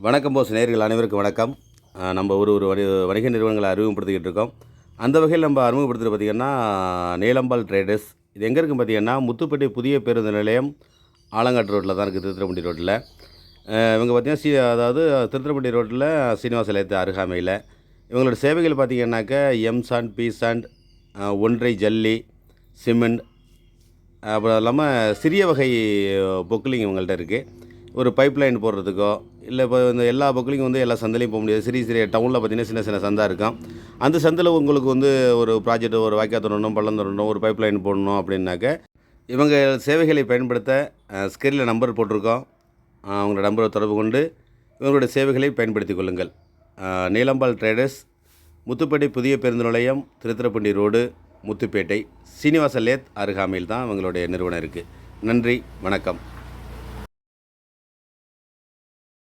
வணக்கம் போஸ் நேயர்கள் அனைவருக்கும் வணக்கம். நம்ம ஒரு வணிக நிறுவனங்களை அறிமுகப்படுத்திக்கிட்டு இருக்கோம். அந்த வகையில் நம்ம அறிமுகப்படுத்துகிறது பார்த்திங்கன்னா நீலம்பால் ட்ரேடர்ஸ். இது எங்கே இருக்குன்னு பார்த்திங்கன்னா முத்துப்பேட்டை புதிய பேருந்து நிலையம் ஆலங்காட்டு ரோட்டில் தான் இருக்குது, திருத்துறைப்பூண்டி ரோட்டில். இவங்க பார்த்திங்கன்னா அதாவது திருத்துறைப்பூண்டி ரோட்டில் சீனிவாசலயத்து அருகாமையில். இவங்களோட சேவைகள் பார்த்திங்கன்னாக்கா எம்சாண்ட், பீசாண்ட், ஒன்றை ஜல்லி, சிமெண்ட், அப்புறம் இல்லாமல் சிறிய வகை பொக்லிங் இவங்கள்ட்ட இருக்குது. ஒரு பைப் லைன் போடுறதுக்கோ இல்லை இப்போ இந்த எல்லா பொக்லிங்கும் வந்து எல்லா சந்தையிலையும் போக முடியாது. சிறிய டவுனில் பார்த்திங்கன்னா சின்ன சின்ன சந்தை இருக்கும். அந்த சந்தையில் உங்களுக்கு வந்து ஒரு ப்ராஜெக்ட், ஒரு வாய்க்கால் தோண்டணும், பள்ளம் தோண்டணும், ஒரு பைப் லைன் போடணும் அப்படின்னாக்க இவங்க சேவைகளை பயன்படுத்த ஸ்க்ரீனில் நம்பர் போட்டிருக்கோம். அவங்களோட நம்பரை தொடர்பு கொண்டு இவங்களுடைய சேவைகளை பயன்படுத்தி கொள்ளுங்கள். நீலம்பால் ட்ரேடர்ஸ், முத்துப்பேட்டை புதிய பேருந்து நிலையம், திருத்துறைப்பூண்டி ரோடு, முத்துப்பேட்டை, சீனிவாச லேத் அருகாமையில் தான் இவங்களுடைய நிறுவனம் இருக்குது. நன்றி, வணக்கம்.